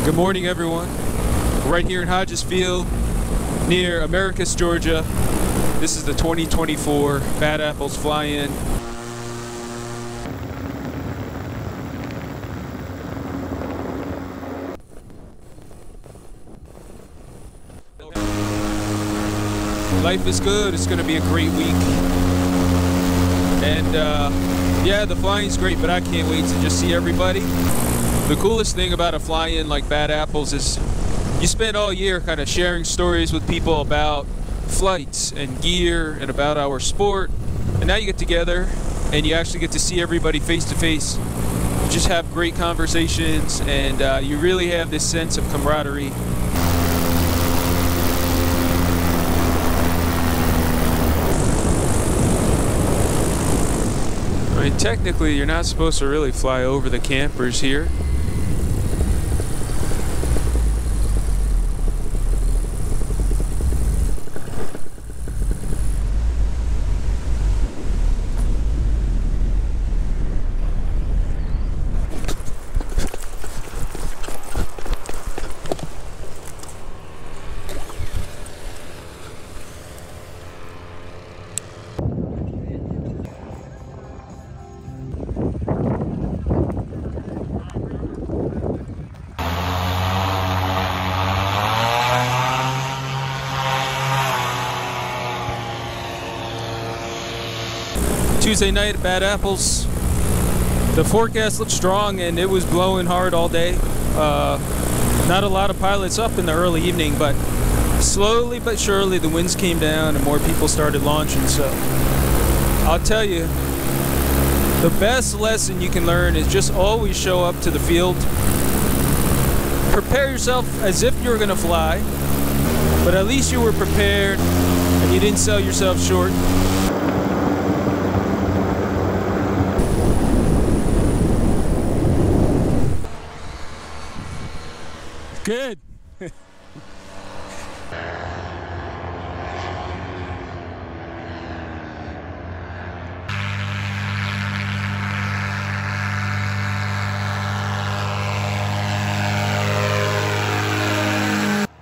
Good morning, everyone. We're right here in Hodges Field near Americus, Georgia. This is the 2024 Bad Apples Fly-In. Life is good. It's going to be a great week. And yeah, the flying's great, but I can't wait to just see everybody. The coolest thing about a fly-in like Bad Apples is you spend all year kind of sharing stories with people about flights and gear and about our sport. And now you get together and you actually get to see everybody face to face. You just have great conversations and you really have this sense of camaraderie. I mean, technically, you're not supposed to really fly over the campers here. Tuesday night at Bad Apples. The forecast looked strong and it was blowing hard all day. Not a lot of pilots up in the early evening, but slowly but surely the winds came down and more people started launching. So I'll tell you, the best lesson you can learn is just always show up to the field. Prepare yourself as if you were going to fly, but at least you were prepared and you didn't sell yourself short. Good.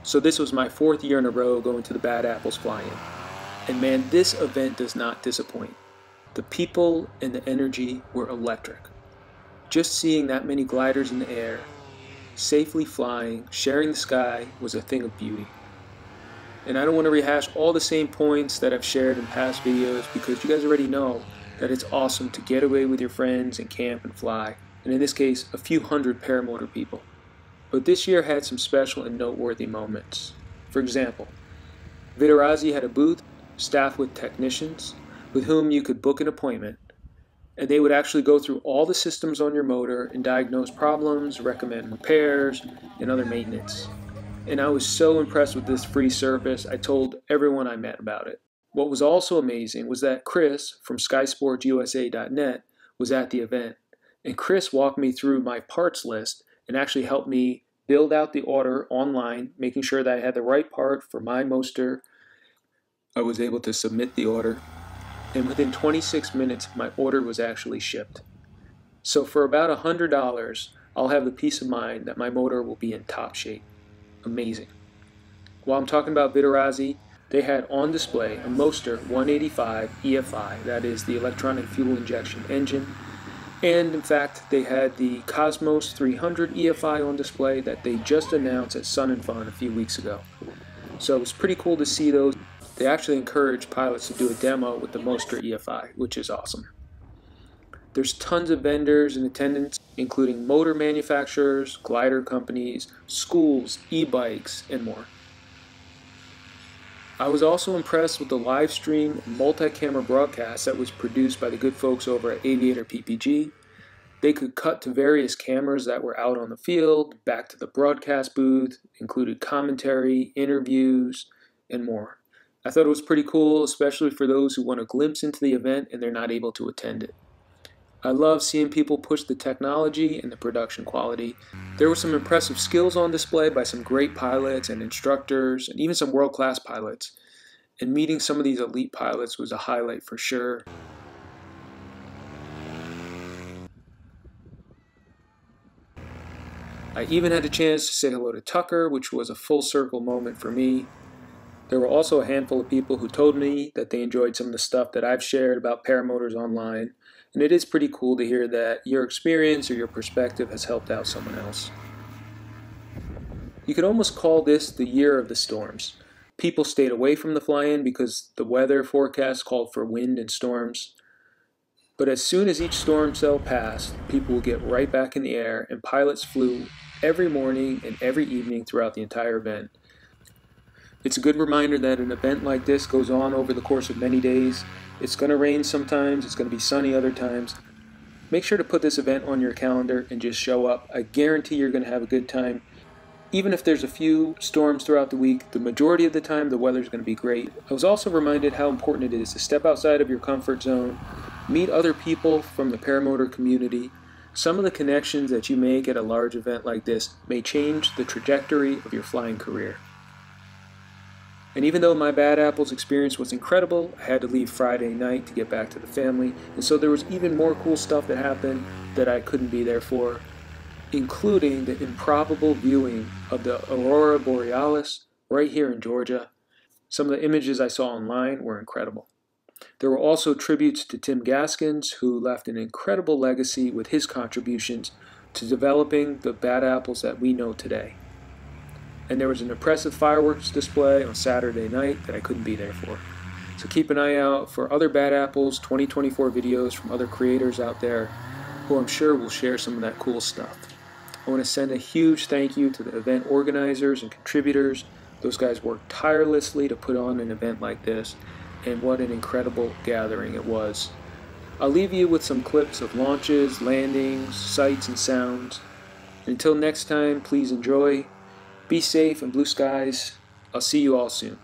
So this was my 4th year in a row going to the Bad Apples Fly-In. And man, this event does not disappoint. The people and the energy were electric. Just seeing that many gliders in the air, safely flying, sharing the sky was a thing of beauty. And I don't want to rehash all the same points that I've shared in past videos because you guys already know that it's awesome to get away with your friends and camp and fly, and in this case, a few hundred paramotor people. But this year had some special and noteworthy moments. For example, Viderazzi had a booth staffed with technicians with whom you could book an appointment, and they would actually go through all the systems on your motor and diagnose problems, recommend repairs, and other maintenance. And I was so impressed with this free service, I told everyone I met about it. What was also amazing was that Chris from SkysportsUSA.net was at the event, and Chris walked me through my parts list and actually helped me build out the order online, making sure that I had the right part for my motor. I was able to submit the order, and within 26 minutes, my order was actually shipped. So for about $100, I'll have the peace of mind that my motor will be in top shape. Amazing. While I'm talking about Viderazzi, they had on display a Moster 185 EFI, that is the electronic fuel injection engine, and in fact, they had the Cosmos 300 EFI on display that they just announced at Sun and Fun a few weeks ago. So it was pretty cool to see those. They actually encourage pilots to do a demo with the Moster EFI, which is awesome. There's tons of vendors in attendance, including motor manufacturers, glider companies, schools, e-bikes, and more. I was also impressed with the live stream multi-camera broadcast that was produced by the good folks over at Aviator PPG. They could cut to various cameras that were out on the field, back to the broadcast booth, included commentary, interviews, and more. I thought it was pretty cool, especially for those who want a glimpse into the event and they're not able to attend it. I love seeing people push the technology and the production quality. There were some impressive skills on display by some great pilots and instructors, and even some world-class pilots. And meeting some of these elite pilots was a highlight for sure. I even had a chance to say hello to Tucker, which was a full circle moment for me. There were also a handful of people who told me that they enjoyed some of the stuff that I've shared about paramotors online, and it is pretty cool to hear that your experience or your perspective has helped out someone else. You could almost call this the year of the storms. People stayed away from the fly-in because the weather forecast called for wind and storms. But as soon as each storm cell passed, people would get right back in the air, and pilots flew every morning and every evening throughout the entire event. It's a good reminder that an event like this goes on over the course of many days. It's going to rain sometimes, it's going to be sunny other times. Make sure to put this event on your calendar and just show up. I guarantee you're going to have a good time. Even if there's a few storms throughout the week, the majority of the time the weather's going to be great. I was also reminded how important it is to step outside of your comfort zone, meet other people from the paramotor community. Some of the connections that you make at a large event like this may change the trajectory of your flying career. And even though my Bad Apples experience was incredible, I had to leave Friday night to get back to the family, and so there was even more cool stuff that happened that I couldn't be there for, including the improbable viewing of the Aurora Borealis right here in Georgia. Some of the images I saw online were incredible. There were also tributes to Tim Gaskins, who left an incredible legacy with his contributions to developing the Bad Apples that we know today. And there was an impressive fireworks display on Saturday night that I couldn't be there for. So keep an eye out for other Bad Apples 2024 videos from other creators out there who I'm sure will share some of that cool stuff. I want to send a huge thank you to the event organizers and contributors. Those guys worked tirelessly to put on an event like this, and what an incredible gathering it was. I'll leave you with some clips of launches, landings, sights, and sounds. Until next time, please enjoy. Be safe and blue skies. I'll see you all soon.